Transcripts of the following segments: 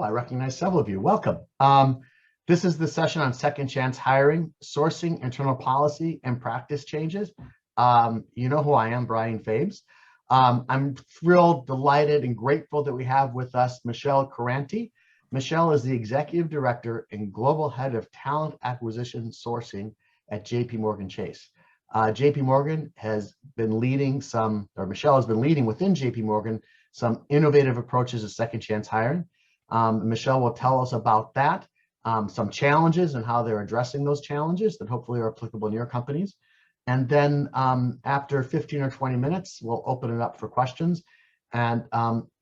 Oh, I recognize several of you. Welcome. This is the session on second chance hiring, sourcing, internal policy, and practice changes. You know who I am, Brian Fabes. I'm thrilled, delighted, and grateful that we have with us Michelle Caranti. Michelle is the Executive Director and Global Head of Talent Acquisition Sourcing at JP Morgan Chase. JP Morgan has been leading Michelle has been leading within JP Morgan some innovative approaches to second chance hiring. Michelle will tell us about that, some challenges and how they're addressing those challenges that hopefully are applicable in your companies. And then after 15 or 20 minutes, we'll open it up for questions. And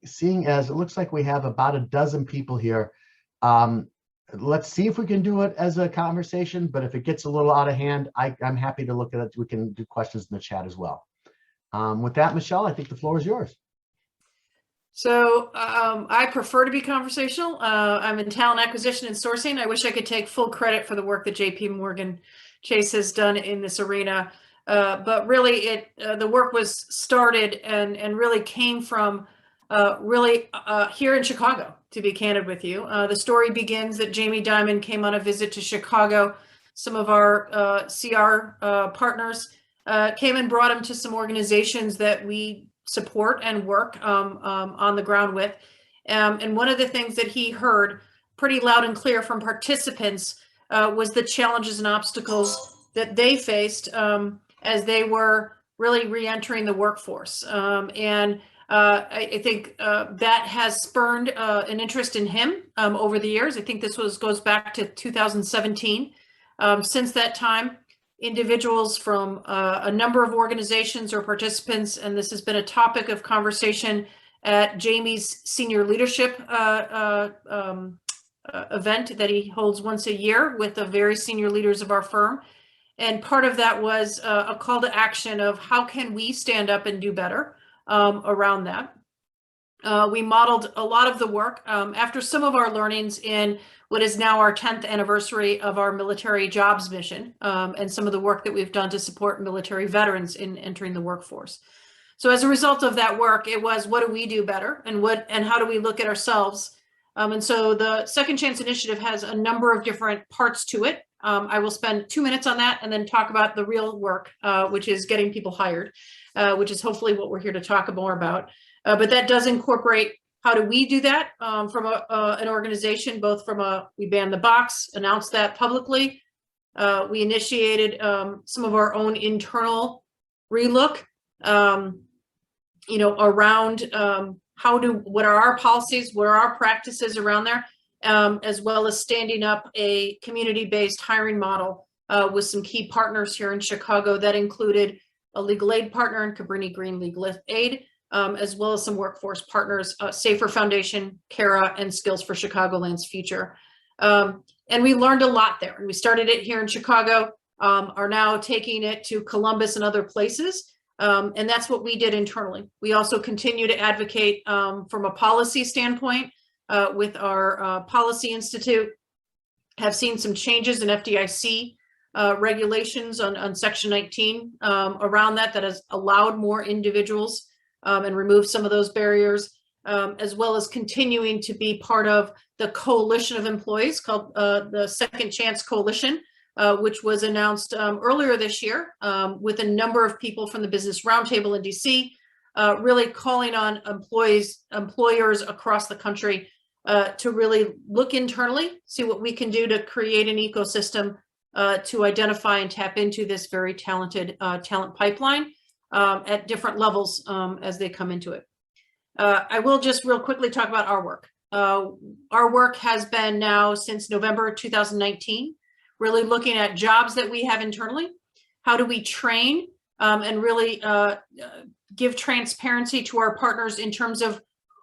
seeing as it looks like we have about a dozen people here, let's see if we can do it as a conversation, but if it gets a little out of hand, I'm happy to look at it. We can do questions in the chat as well. With that, Michelle, I think the floor is yours. So I prefer to be conversational. I'm in talent acquisition and sourcing. I wish I could take full credit for the work that JP Morgan Chase has done in this arena. But really, the work was started and really came from here in Chicago, to be candid with you. The story begins that Jamie Dimon came on a visit to Chicago. Some of our CR partners came and brought him to some organizations that we support and work on the ground with. And one of the things that he heard pretty loud and clear from participants was the challenges and obstacles that they faced as they were really re-entering the workforce. I think that has spurned an interest in him over the years. I think this goes back to 2017. Since that time, individuals from a number of organizations or participants, and this has been a topic of conversation at Jamie's senior leadership event that he holds once a year with the very senior leaders of our firm. And part of that was a call to action of how can we stand up and do better around that. We modeled a lot of the work after some of our learnings in what is now our 10th anniversary of our military jobs mission, and some of the work that we've done to support military veterans in entering the workforce. So as a result of that work, it was, what do we do better, and how do we look at ourselves? And so the Second Chance Initiative has a number of different parts to it. I will spend 2 minutes on that and then talk about the real work, which is getting people hired, which is hopefully what we're here to talk more about. But that does incorporate how do we do that from an organization, both from we banned the box, announced that publicly. We initiated some of our own internal relook, around what are our policies, what are our practices around there, as well as standing up a community-based hiring model with some key partners here in Chicago that included a legal aid partner in Cabrini Green Legal Aid, as well as some workforce partners, Safer Foundation, CARA, and Skills for Chicagoland's Future. And we learned a lot there. And we started it here in Chicago, are now taking it to Columbus and other places. And that's what we did internally. We also continue to advocate from a policy standpoint with our Policy Institute, have seen some changes in FDIC regulations on Section 19 around that has allowed more individuals and removed some of those barriers, as well as continuing to be part of the coalition of employees called the Second Chance Coalition, which was announced earlier this year with a number of people from the Business Roundtable in DC, really calling on employers across the country to really look internally, see what we can do to create an ecosystem to identify and tap into this very talented talent pipeline at different levels as they come into it. I will just real quickly talk about our work. Our work has been now since November 2019, really looking at jobs that we have internally. How do we train and really give transparency to our partners in terms of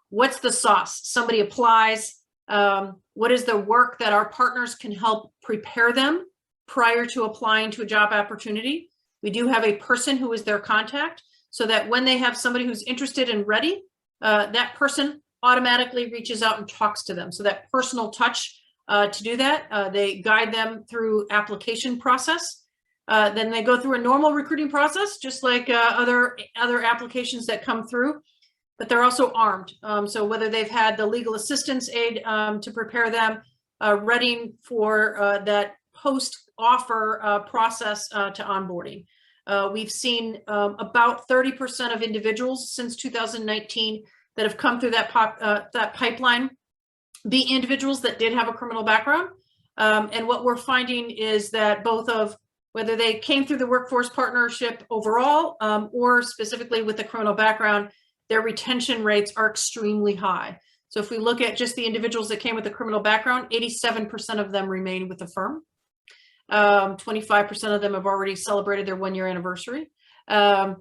what's the sauce? Somebody applies, what is the work that our partners can help prepare them prior to applying to a job opportunity? We do have a person who is their contact so that when they have somebody who's interested and ready, that person automatically reaches out and talks to them. So that personal touch to do that, they guide them through application process. Then they go through a normal recruiting process, just like other applications that come through. but they're also armed. So whether they've had the legal assistance aid to prepare them, ready for that post-offer process to onboarding. We've seen about 30% of individuals since 2019 that have come through that pipeline be individuals that did have a criminal background. And what we're finding is that both of whether they came through the workforce partnership overall or specifically with a criminal background, their retention rates are extremely high. So if we look at just the individuals that came with a criminal background, 87% of them remain with the firm. 25% of them have already celebrated their 1-year anniversary. What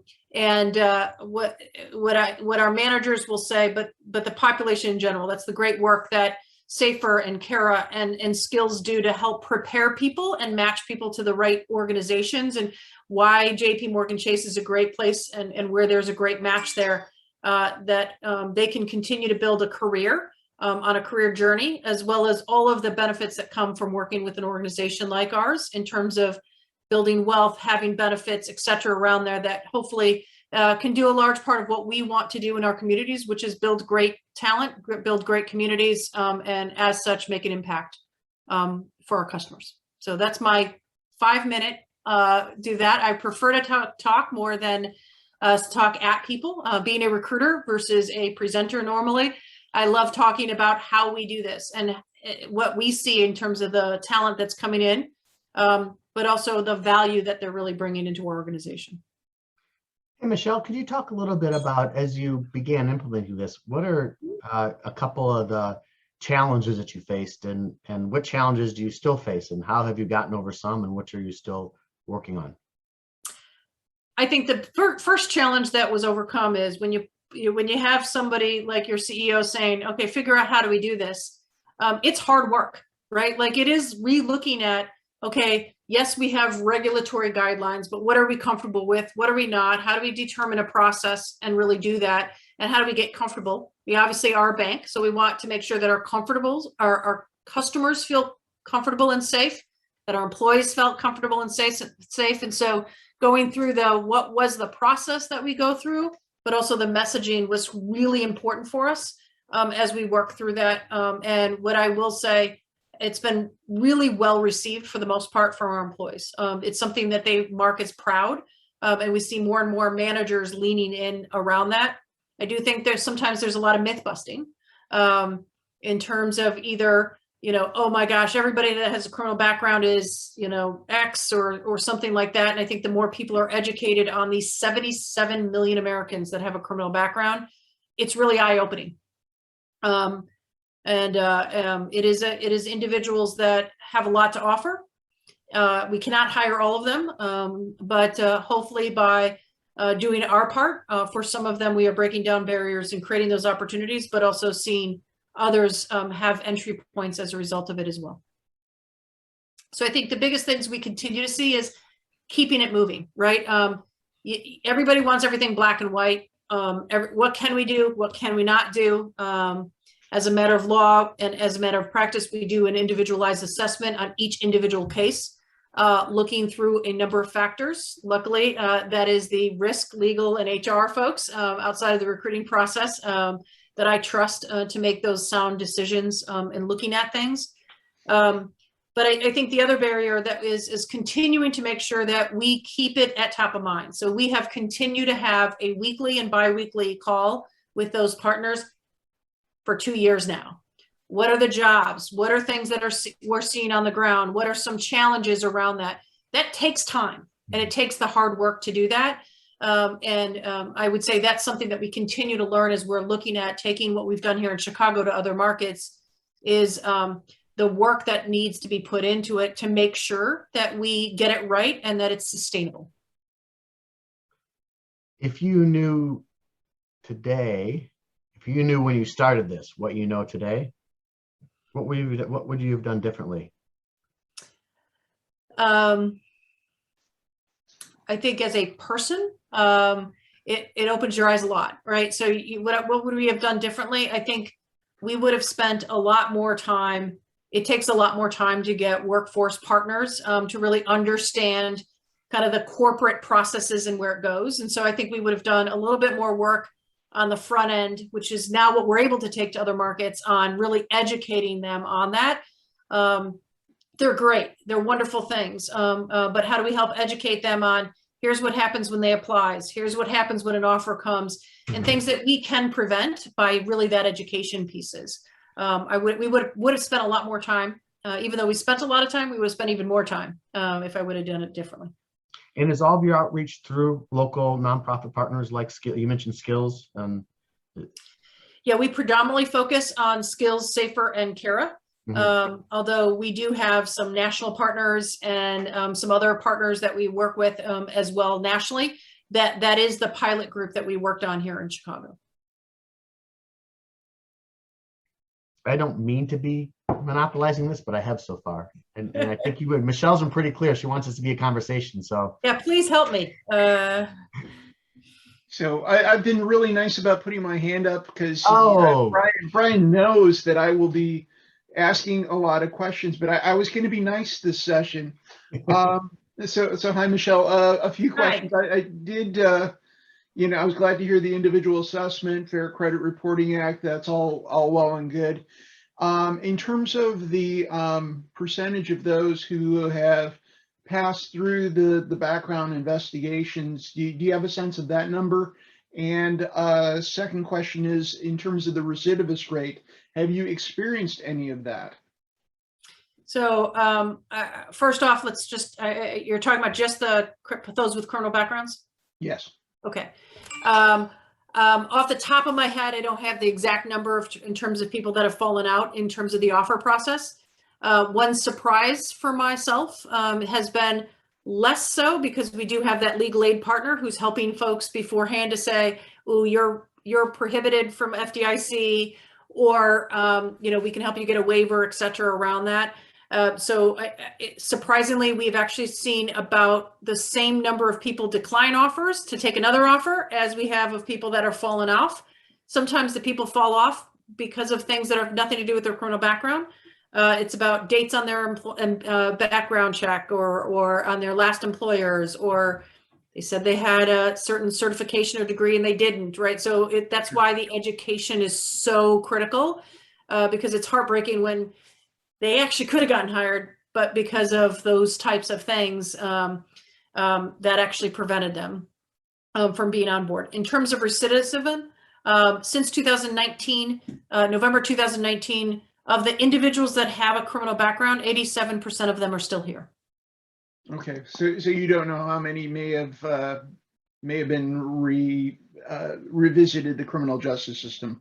our managers will say, but the population in general, that's the great work that Safer and Kara and Skills do to help prepare people and match people to the right organizations, and why JP Morgan Chase is a great place and where there's a great match there, that they can continue to build a career on a career journey, as well as all of the benefits that come from working with an organization like ours in terms of building wealth, having benefits, et cetera, around there that hopefully can do a large part of what we want to do in our communities, which is build great talent, build great communities, and as such, make an impact for our customers. So that's my 5-minute do that. I prefer to talk more than talk at people, being a recruiter versus a presenter normally. I love talking about how we do this and what we see in terms of the talent that's coming in, but also the value that they're really bringing into our organization. Hey, Michelle, could you talk a little bit about, as you began implementing this, what are a couple of the challenges that you faced, and what challenges do you still face, and how have you gotten over some, and which are you still working on? I think the first challenge that was overcome is when you have somebody like your CEO saying, okay, figure out how do we do this. It's hard work, right? Like it is re-looking at, okay, yes, we have regulatory guidelines, but what are we comfortable with? What are we not? How do we determine a process and really do that? And how do we get comfortable? We obviously are a bank, so we want to make sure that our customers feel comfortable and safe, that our employees felt comfortable and safe. And so going through what was the process that we go through, but also the messaging was really important for us as we work through that. And what I will say, it's been really well received for the most part from our employees. It's something that they mark as proud, and we see more and more managers leaning in around that. I do think sometimes there's a lot of myth busting in terms of either, oh my gosh, everybody that has a criminal background is, X or something like that. And I think the more people are educated on these 77 million Americans that have a criminal background, it's really eye-opening. It is individuals that have a lot to offer. We cannot hire all of them, but hopefully by doing our part, for some of them, we are breaking down barriers and creating those opportunities, but also seeing others have entry points as a result of it as well. So I think the biggest things we continue to see is keeping it moving, right? Everybody wants everything black and white. What can we do? What can we not do? As a matter of law and as a matter of practice, we do an individualized assessment on each individual case, looking through a number of factors. Luckily, that is the risk, legal, and HR folks outside of the recruiting process that I trust to make those sound decisions in looking at things. But I think the other barrier that is continuing to make sure that we keep it at top of mind. So we have continued to have a weekly and biweekly call with those partners for 2 years now. What are the jobs? What are things that we're seeing on the ground? What are some challenges around that? That takes time, and it takes the hard work to do that. I would say that's something that we continue to learn as we're looking at taking what we've done here in Chicago to other markets, is the work that needs to be put into it to make sure that we get it right and that it's sustainable. If you knew today, if you knew when you started this, what you know today, what would you have done differently? I think as a person, it opens your eyes a lot, right? So what would we have done differently? I think we would have spent a lot more time. It takes a lot more time to get workforce partners to really understand kind of the corporate processes and where it goes. And so I think we would have done a little bit more work on the front end, which is now what we're able to take to other markets on really educating them on that. They're great. They're wonderful things. But how do we help educate them on here's what happens when they applies, here's what happens when an offer comes, and things that we can prevent by really that education pieces. We would have spent a lot more time, even though we spent a lot of time, we would have spent even more time if I would have done it differently. And is all of your outreach through local nonprofit partners like you mentioned Skills? Yeah, we predominantly focus on Skills, Safer, and Kara. Although we do have some national partners and some other partners that we work with as well nationally. That is the pilot group that we worked on here in Chicago. I don't mean to be monopolizing this, but I have so far. And I think you would. Michelle's been pretty clear. She wants this to be a conversation. So yeah, please help me. So I've been really nice about putting my hand up because Brian knows that I will be asking a lot of questions, but I was going to be nice this session. So hi, Michelle. A few questions. Hi. I did, I was glad to hear the individual assessment, Fair Credit Reporting Act. That's all well and good. In terms of the percentage of those who have passed through the background investigations, do you have a sense of that number? And second question is, in terms of the recidivist rate, have you experienced any of that? So first off, let's just, you're talking about just those with criminal backgrounds? Yes. Okay. Off the top of my head, I don't have the exact number in terms of people that have fallen out in terms of the offer process. One surprise for myself has been less so because we do have that legal aid partner who's helping folks beforehand to say, oh, you're prohibited from FDIC, or we can help you get a waiver, et cetera, around that. Surprisingly, we've actually seen about the same number of people decline offers to take another offer as we have of people that are fallen off. Sometimes the people fall off because of things that have nothing to do with their criminal background. It's about dates on their background check or on their last employers, or they said they had a certain certification or degree and they didn't, right? So that's why the education is so critical, because it's heartbreaking when they actually could have gotten hired, but because of those types of things, that actually prevented them from being on board. In terms of recidivism, since 2019, November 2019, of the individuals that have a criminal background, 87% of them are still here. Okay, so you don't know how many may have been revisited the criminal justice system?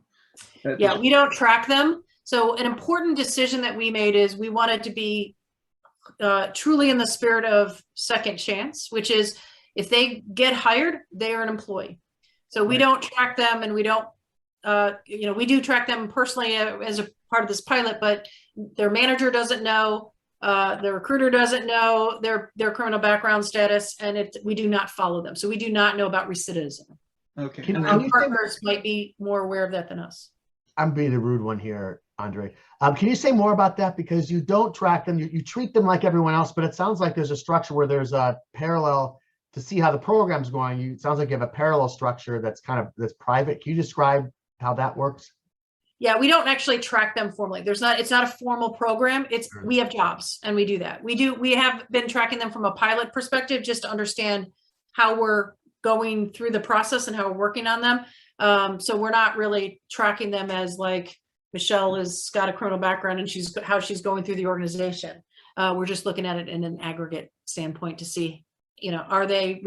Yeah, we don't track them. So an important decision that we made is we wanted to be truly in the spirit of second chance, which is if they get hired, they are an employee. So we don't track them, and we don't, we do track them personally as a part of this pilot, but their manager doesn't know, their recruiter doesn't know their criminal background status, and we do not follow them. So we do not know about recidivism. Okay. And our partners might be more aware of that than us. I'm being the rude one here, Andre. Can you say more about that? Because you don't track them, you treat them like everyone else, but it sounds like there's a structure where there's a parallel to see how the program's going. It sounds like you have a parallel structure that's private. Can you describe how that works? Yeah, we don't actually track them formally. It's not a formal program. We have jobs and we do that. We have been tracking them from a pilot perspective just to understand how we're going through the process and how we're working on them. So we're not really tracking them as like Michelle has got a criminal background and how she's going through the organization. We're just looking at it in an aggregate standpoint to see, are they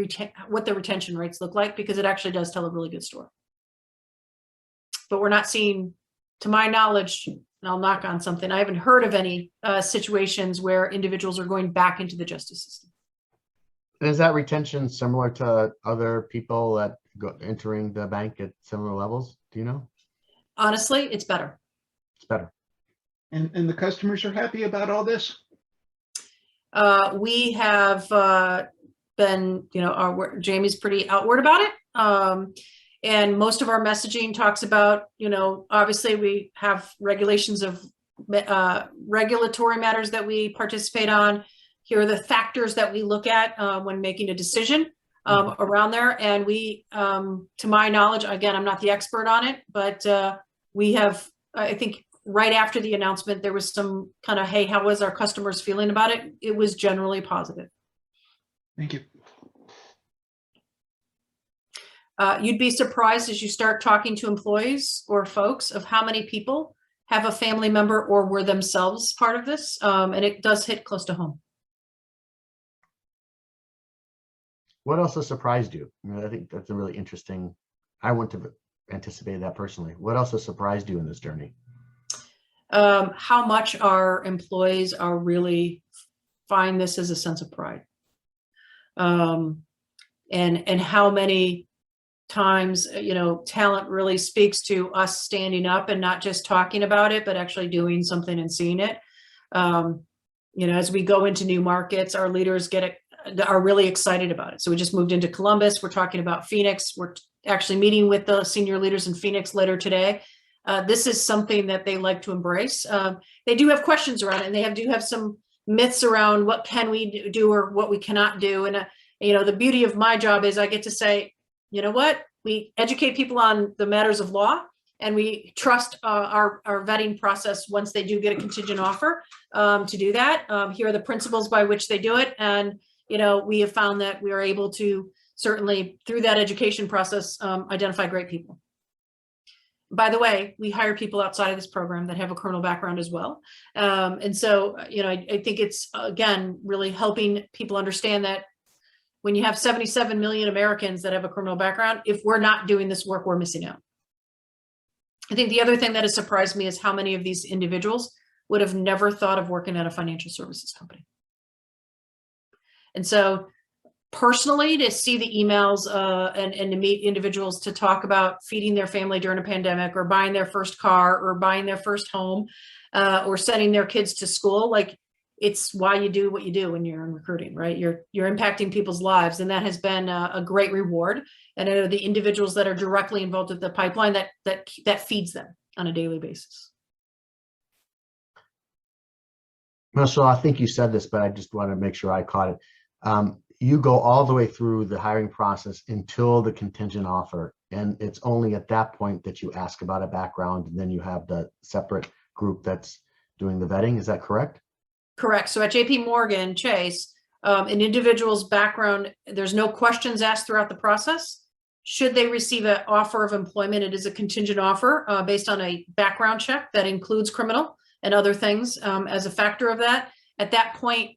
what the retention rates look like, because it actually does tell a really good story. But we're not seeing, to my knowledge, and I'll knock on something, I haven't heard of any situations where individuals are going back into the justice system. And is that retention similar to other people that entering the bank at similar levels? Do you know? Honestly, it's better. It's better. And the customers are happy about all this? We have been, Jamie's pretty outward about it. And most of our messaging talks about, obviously we have regulations of regulatory matters that we participate on. Here are the factors that we look at when making a decision. around there. And we, to my knowledge, again, I'm not the expert on it, but we have, I think right after the announcement, there was some kind of, hey, how was our customers feeling about it? It was generally positive. Thank you. You'd be surprised as you start talking to employees or folks of how many people have a family member or were themselves part of this. And it does hit close to home. What else has surprised you? I mean, I think that's a really interesting, I wouldn't have anticipated that personally. What else has surprised you in this journey? How much our employees are really find this as a sense of pride. And how many times, you know, talent really speaks to us standing up and not just talking about it, but actually doing something and seeing it. You know, as we go into new markets, our leaders are really excited about it. So we just moved into Columbus. We're talking about Phoenix. We're actually meeting with the senior leaders in Phoenix later today. This is something that they like to embrace. They do have questions around it, and they do have some myths around what can we do or what we cannot do. And, you know, the beauty of my job is I get to say, you know what, we educate people on the matters of law, and we trust our vetting process once they do get a contingent offer to do that. Here are the principles by which they do it. And, you know, we have found that we are able to certainly through that education process, identify great people. By the way, we hire people outside of this program that have a criminal background as well. And so, you know, I think it's, again, really helping people understand that when you have 77 million Americans that have a criminal background, if we're not doing this work, we're missing out. I think the other thing that has surprised me is how many of these individuals would have never thought of working at a financial services company. And so personally, to see the emails and to meet individuals to talk about feeding their family during a pandemic, or buying their first car, or buying their first home, or sending their kids to school, like, it's why you do what you do when you're in recruiting, right? You're impacting people's lives, and that has been a great reward. And I know the individuals that are directly involved with the pipeline, that feeds them on a daily basis. Marcel, I think you said this, but I just want to make sure I caught it. You go all the way through the hiring process until the contingent offer, and it's only at that point that you ask about a background, and then you have the separate group that's doing the vetting. Is that correct? Correct. So at JP Morgan Chase, an individual's background, there's no questions asked throughout the process. Should they receive an offer of employment, it is a contingent offer based on a background check that includes criminal and other things as a factor of that. At that point,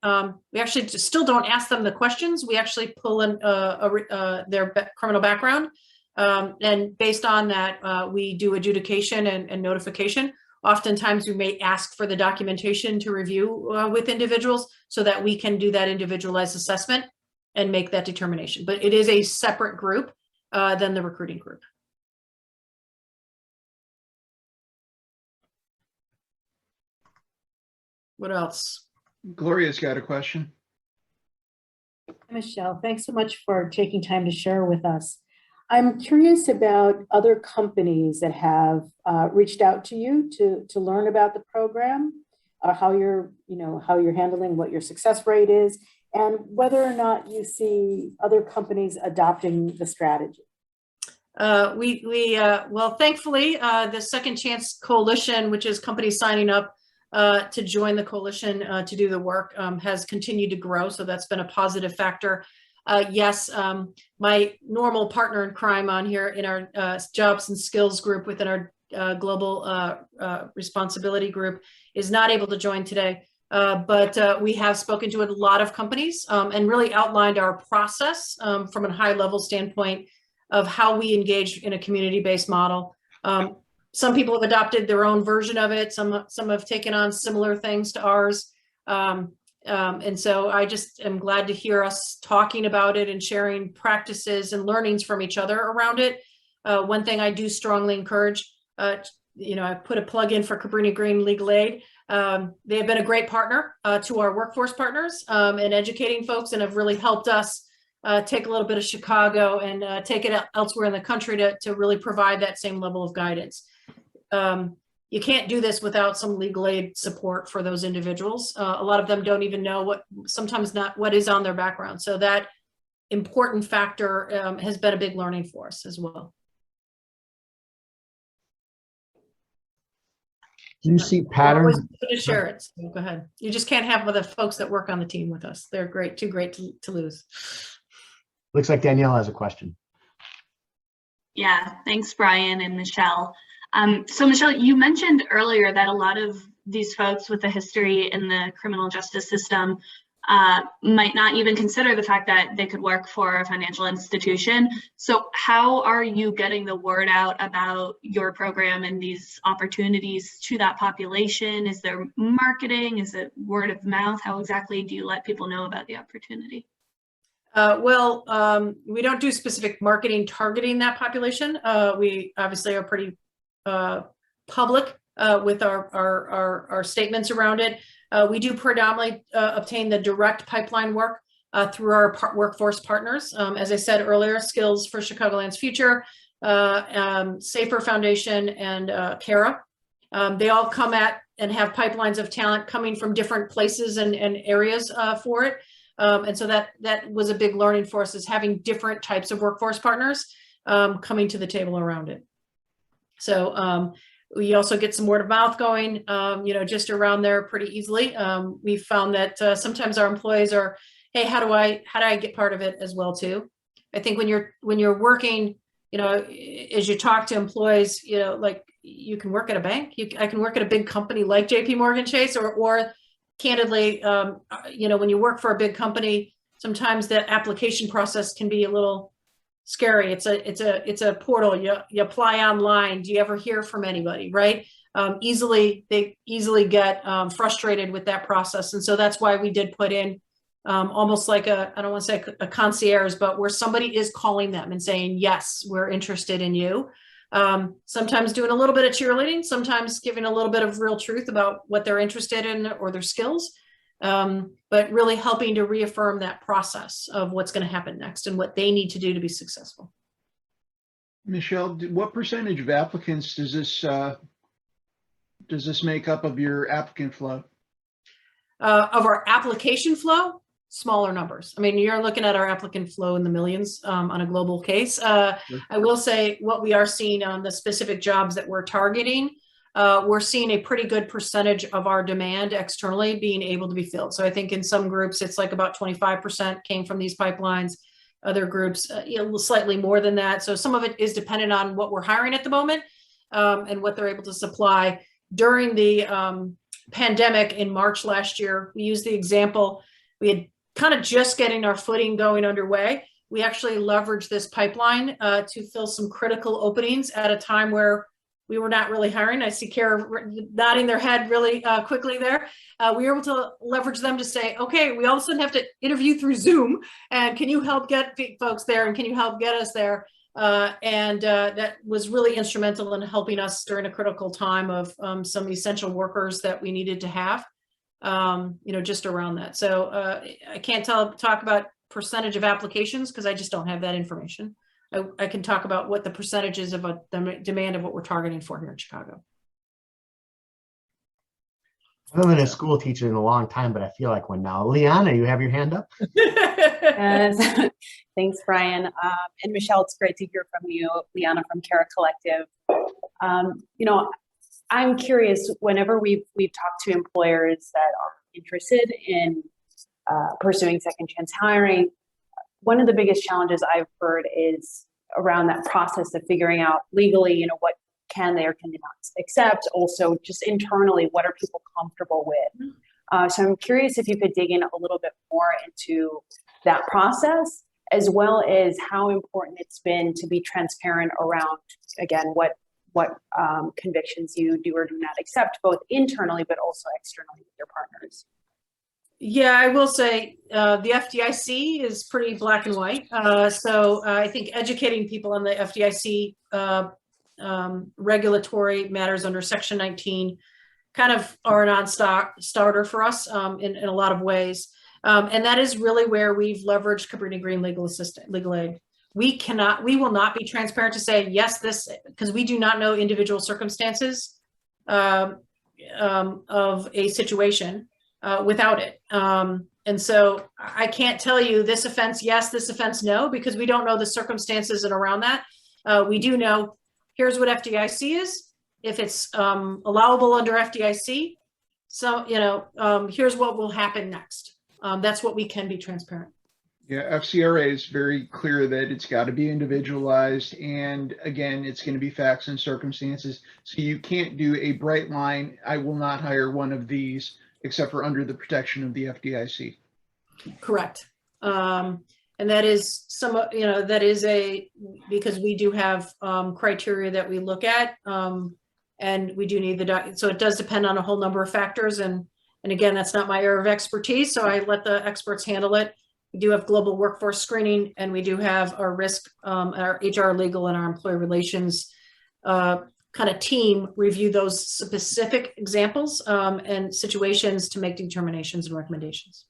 we actually still don't ask them the questions. We actually pull in their criminal background. And based on that, we do adjudication and notification. Oftentimes, we may ask for the documentation to review with individuals so that we can do that individualized assessment and make that determination. But it is a separate group than the recruiting group. What else? Gloria's got a question. Michelle, thanks so much for taking time to share with us. I'm curious about other companies that have reached out to you to learn about the program, how you're handling, what your success rate is, and whether or not you see other companies adopting the strategy. Well, thankfully, the Second Chance Coalition, which is companies signing up to join the coalition to do the work, has continued to grow. So that's been a positive factor. Yes, my normal partner in crime on here in our jobs and skills group within our global responsibility group is not able to join today. But we have spoken to a lot of companies and really outlined our process from a high level standpoint of how we engage in a community-based model. Some people have adopted their own version of it. Some have taken on similar things to ours. And so I just am glad to hear us talking about it and sharing practices and learnings from each other around it. One thing I do strongly encourage, I put a plug in for Cabrini Green Legal Aid. They have been a great partner to our workforce partners in educating folks, and have really helped us take a little bit of Chicago and take it elsewhere in the country to really provide that same level of guidance. You can't do this without some legal aid support for those individuals. A lot of them don't even know sometimes not what is on their background. So that important factor, has been a big learning for us as well. Do you see We're patterns? always happy to share it. So go ahead. You just can't have the folks that work on the team with us. They're great, too great to lose. Looks like Danielle has a question. Yeah, thanks, Brian and Michelle. So Michelle, you mentioned earlier that a lot of these folks with a history in the criminal justice system might not even consider the fact that they could work for a financial institution. So how are you getting the word out about your program and these opportunities to that population? Is there marketing? Is it word of mouth? How exactly do you let people know about the opportunity? We don't do specific marketing targeting that population. We obviously are pretty public with our statements around it. We do predominantly obtain the direct pipeline work through our workforce partners. As I said earlier, Skills for Chicagoland's Future, Safer Foundation, and CARA. They all come at and have pipelines of talent coming from different places and areas for it. And so that was a big learning for us, is having different types of workforce partners coming to the table around it. So we also get some word of mouth going, just around there pretty easily. We found that sometimes our employees are, hey, how do I get part of it as well too? I think when you're working, as you talk to employees, like you can work at a bank, I can work at a big company like JP Morgan Chase, or candidly, when you work for a big company, sometimes the application process can be a little scary. It's a portal. You apply online. Do you ever hear from anybody? Right? They easily get frustrated with that process, and so that's why we did put in almost like I don't want to say a concierge, but where somebody is calling them and saying, yes, we're interested in you. Sometimes doing a little bit of cheerleading, sometimes giving a little bit of real truth about what they're interested in or their skills, but really helping to reaffirm that process of what's going to happen next and what they need to do to be successful. Michelle, what percentage of applicants does this make up of your applicant flow? Of our application flow, smaller numbers. I mean, you're looking at our applicant flow in the millions on a global case. I will say what we are seeing on the specific jobs that we're targeting, we're seeing a pretty good percentage of our demand externally being able to be filled. So I think in some groups, it's like about 25% came from these pipelines. Other groups, slightly more than that. So some of it is dependent on what we're hiring at the moment and what they're able to supply. During the pandemic in March last year, we used the example, we had kind of just getting our footing going underway. We actually leveraged this pipeline to fill some critical openings at a time where we were not really hiring. I see Kara nodding their head really quickly there. We were able to leverage them to say, okay, we all of a sudden have to interview through Zoom, and can you help get folks there, and can you help get us there? That was really instrumental in helping us during a critical time of some essential workers that we needed to have. Just around that. So I can't talk about percentage of applications because I just don't have that information. I can talk about what the percentages of the demand of what we're targeting for here in Chicago. I haven't been a school teacher in a long time, but I feel like one now. Liana, you have your hand up? Yes. Thanks, Brian. And Michelle, it's great to hear from you. Liana from CARA Collective. I'm curious, whenever we've talked to employers that are interested in pursuing second chance hiring, one of the biggest challenges I've heard is around that process of figuring out legally, what can they or can they not accept. Also, just internally, what are people comfortable with? So I'm curious if you could dig in a little bit more into that process, as well as how important it's been to be transparent around, again, what convictions you do or do not accept, both internally, but also externally with your partners. Yeah, I will say the FDIC is pretty black and white. So I think educating people on the FDIC regulatory matters under Section 19 kind of are a non-starter for us in a lot of ways. And that is really where we've leveraged Cabrini Green Legal Aid. We will not be transparent to say, yes, because we do not know individual circumstances of a situation. without it. And so I can't tell you this offense, yes, this offense, no, because we don't know the circumstances and around that. We do know, here's what FDIC is. If it's allowable under FDIC, so, here's what will happen next. That's what we can be transparent. Yeah, FCRA is very clear that it's got to be individualized. And again, it's going to be facts and circumstances. So you can't do a bright line, I will not hire one of these except for under the protection of the FDIC. Correct. And that is because we do have criteria that we look at, and we do need so it does depend on a whole number of factors. And again, that's not my area of expertise, so I let the experts handle it. We do have global workforce screening, and we do have our risk, our HR, legal, and our employee relations kind of team review those specific examples and situations to make determinations and recommendations.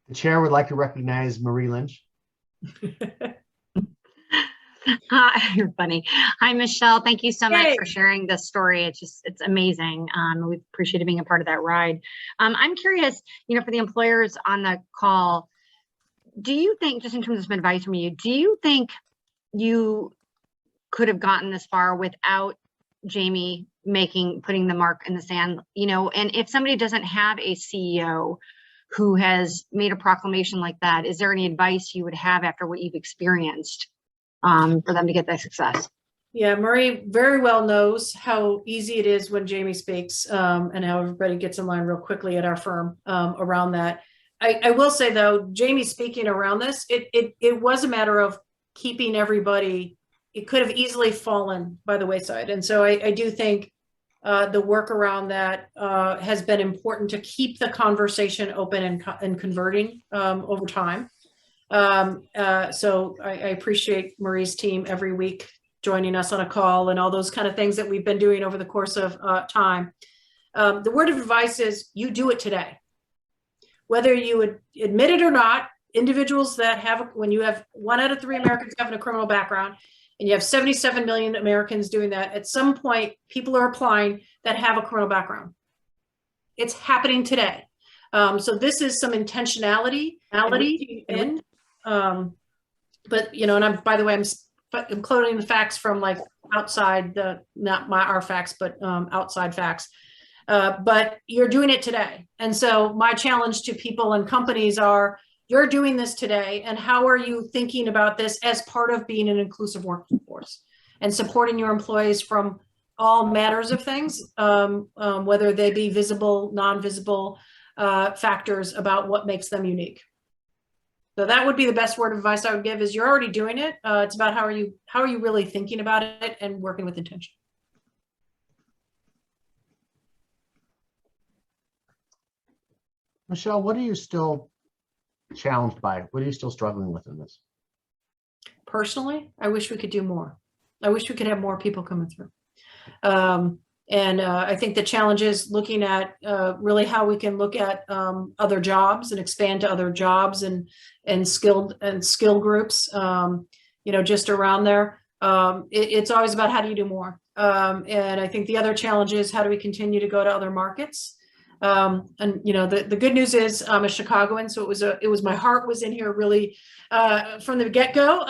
The chair would like to recognize Marie Lynch. You're funny. Hi, Michelle. Thank you so much Hey. for sharing this story. It's amazing. We appreciated being a part of that ride. I'm curious, for the employers on the call, do you think, just in terms of some advice from you, do you think you could have gotten this far without Jamie putting the mark in the sand, and if somebody doesn't have a CEO who has made a proclamation like that, is there any advice you would have after what you've experienced for them to get that success? Yeah, Marie very well knows how easy it is when Jamie speaks, and how everybody gets in line real quickly at our firm around that. I will say though, Jamie speaking around this, it was a matter of keeping everybody. It could have easily fallen by the wayside, and so I do think the work around that has been important to keep the conversation open and converting over time. So I appreciate Marie's team every week joining us on a call and all those kind of things that we've been doing over the course of time. The word of advice is you do it today. Whether you would admit it or not, individuals that when you have 1 out of 3 Americans having a criminal background, and you have 77 million Americans doing that, at some point, people are applying that have a criminal background. It's happening today. So this is some intentionality in, but and by the way, I'm quoting the facts from like outside not our facts, but outside facts. But you're doing it today. And so my challenge to people and companies are, you're doing this today, and how are you thinking about this as part of being an inclusive workforce and supporting your employees from all matters of things, whether they be visible, non-visible factors about what makes them unique. So that would be the best word of advice I would give, is you're already doing it. It's about how are you really thinking about it and working with intention. Michelle, what are you still challenged by? What are you still struggling with in this? Personally, I wish we could do more. I wish we could have more people coming through. And I think the challenge is looking at really how we can look at other jobs and expand to other jobs and skill groups, just around there. It's always about how do you do more. And I think the other challenge is how do we continue to go to other markets? And the good news is I'm a Chicagoan, so it was my heart was in here really from the get-go,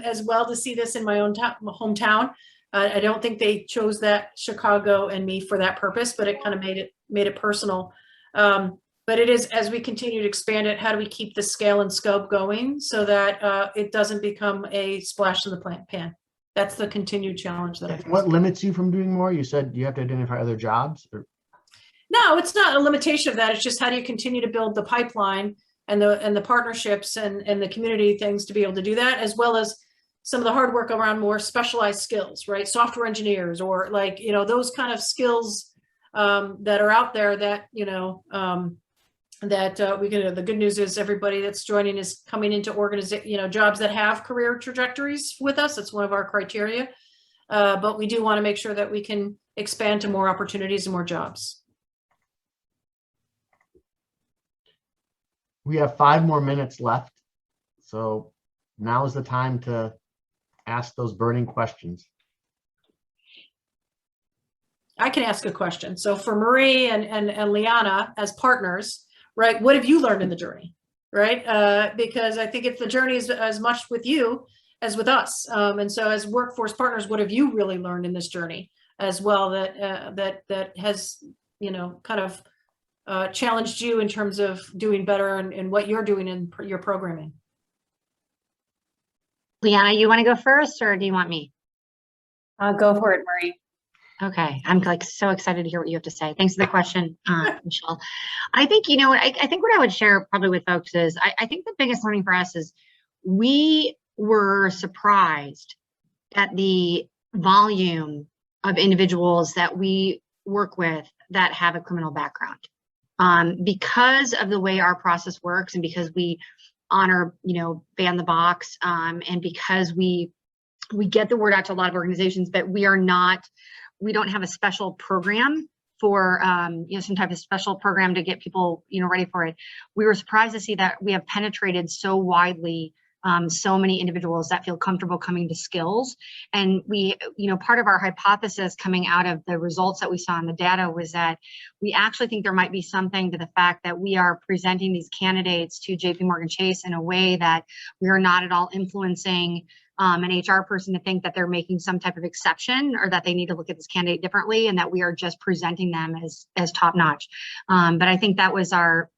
as well, to see this in my own hometown. I don't think they chose that Chicago and me for that purpose, but it kind of made it personal. But it is, as we continue to expand it, how do we keep the scale and scope going so that it doesn't become a splash in the pan? That's the continued challenge that I face. What limits you from doing more? You said you have to identify other jobs? No, it's not a limitation of that. It's just how do you continue to build the pipeline and the partnerships and the community things to be able to do that, as well as some of the hard work around more specialized skills, right? Software engineers, or like, those kind of skills that are out there that, that we can, the good news is everybody that's joining is coming into jobs that have career trajectories with us. That's one of our criteria. But we do want to make sure that we can expand to more opportunities and more jobs. We have 5 more minutes left. So now is the time to ask those burning questions. I can ask a question. So for Marie and Liana as partners, right, what have you learned in the journey, right? Because I think the journey is as much with you as with us. And so as workforce partners, what have you really learned in this journey as well that has, kind of challenged you in terms of doing better and what you're doing in your programming? Liana, you want to go first or do you want me? Go for it, Marie. Okay, I'm like so excited to hear what you have to say. Thanks for the question, Michelle. I think, I think what I would share probably with folks is I think the biggest learning for us is we were surprised at the volume of individuals that we work with that have a criminal background. Because of the way our process works and because we honor, ban the box, and because we get the word out to a lot of organizations, but we don't have a special program for, some type of special program to get people, ready for it. We were surprised to see that we have penetrated so widely, so many individuals that feel comfortable coming to skills. And we, part of our hypothesis coming out of the results that we saw in the data was that we actually think there might be something to the fact that we are presenting these candidates to JPMorgan Chase in a way that we are not at all influencing an HR person to think that they're making some type of exception or that they need to look at this candidate differently, and that we are just presenting them as top notch. But I think that was our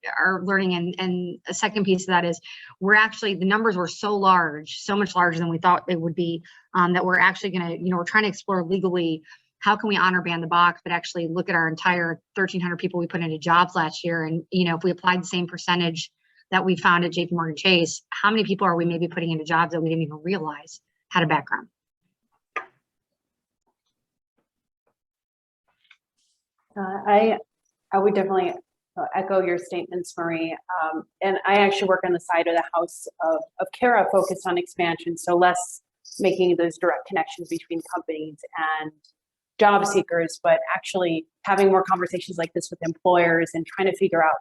learning. And a second piece of that is the numbers were so large, so much larger than we thought they would be, that we're actually going to, we're trying to explore legally how can we honor ban the box, but actually look at our entire 1,300 people we put into jobs last year. And, if we applied the same percentage that we found at JPMorgan Chase, how many people are we maybe putting into jobs that we didn't even realize had a background? I would definitely echo your statements, Marie. And I actually work on the side of the house of Kara, focused on expansion, so less making those direct connections between companies and job seekers, but actually having more conversations like this with employers and trying to figure out,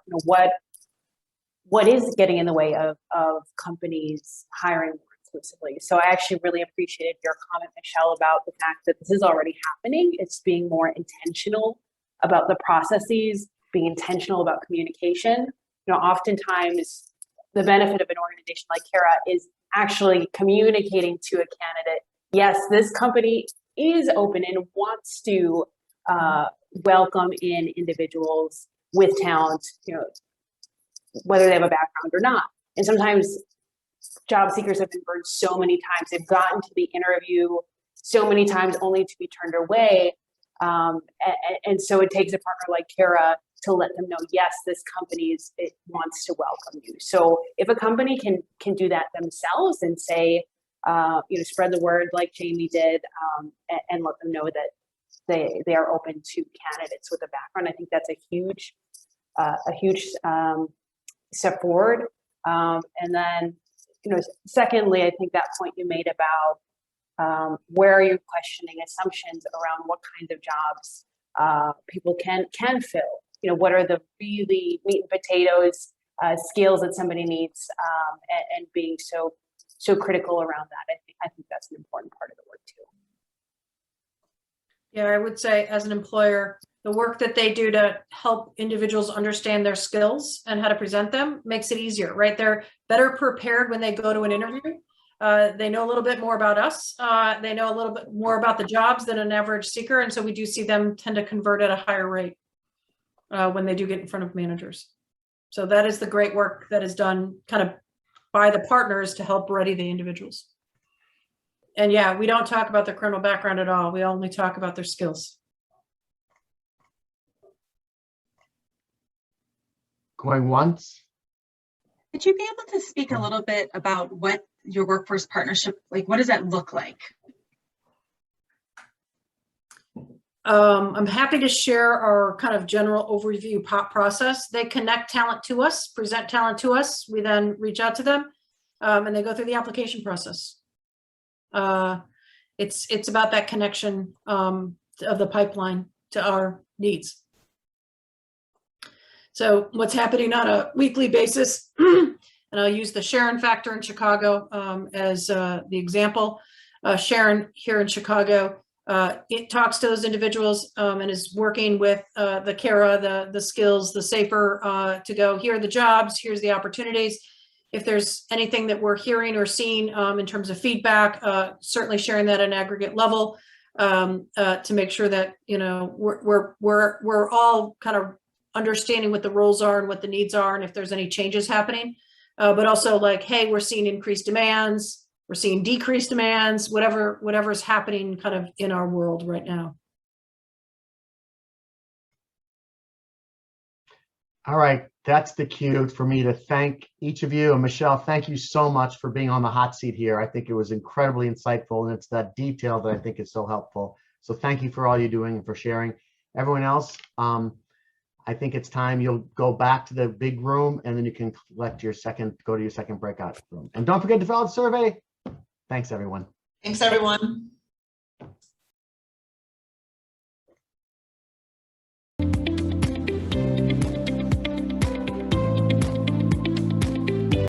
what is getting in the way of companies hiring more exclusively. So I actually really appreciated your comment, Michelle, about the fact that this is already happening. It's being more intentional about the processes, being intentional about communication. Oftentimes the benefit of an organization like Kara is actually communicating to a candidate, yes, this company is open and wants to welcome in individuals with talent, whether they have a background or not. And sometimes job seekers have been burned so many times. They've gotten to the interview so many times only to be turned away. And so it takes a partner like Kara to let them know, yes, this company wants to welcome you. So if a company can do that themselves and say, spread the word like Jamie did, and let them know that they are open to candidates with a background, I think that's a huge step forward. And then, secondly, I think that point you made about where are you questioning assumptions around what kinds of jobs people can fill. What are the really meat and potatoes skills that somebody needs, and being so critical around that. I think that's an important part of the work too. Yeah, I would say as an employer, the work that they do to help individuals understand their skills and how to present them makes it easier, right? They're better prepared when they go to an interview. They know a little bit more about us. They know a little bit more about the jobs than an average seeker. And so we do see them tend to convert at a higher rate when they do get in front of managers. So that is the great work that is done kind of by the partners to help ready the individuals. And yeah, we don't talk about their criminal background at all. We only talk about their skills. Going once. Would you be able to speak a little bit about what your workforce partnership, what does that look like? I'm happy to share our kind of general overview process. They connect talent to us, present talent to us. We then reach out to them, and they go through the application process. It's about that connection of the pipeline to our needs. So what's happening on a weekly basis, and I'll use the Sharon factor in Chicago as the example. Sharon here in Chicago it talks to those individuals and is working with the CARA, the skills, the SAFER to go, here are the jobs, here's the opportunities. If there's anything that we're hearing or seeing in terms of feedback, certainly sharing that at an aggregate level to make sure that, you know, we're all kind of understanding what the roles are and what the needs are and if there's any changes happening. But also like, hey, we're seeing increased demands, we're seeing decreased demands, whatever's happening kind of in our world right now. All right, that's the cue for me to thank each of you. And Michelle, thank you so much for being on the hot seat here. I think it was incredibly insightful, and it's that detail that I think is so helpful. So thank you for all you're doing and for sharing. Everyone else, I think it's time you'll go back to the big room, and then you can go to your second breakout room. And don't forget to fill out the survey. Thanks, everyone. Thanks, everyone.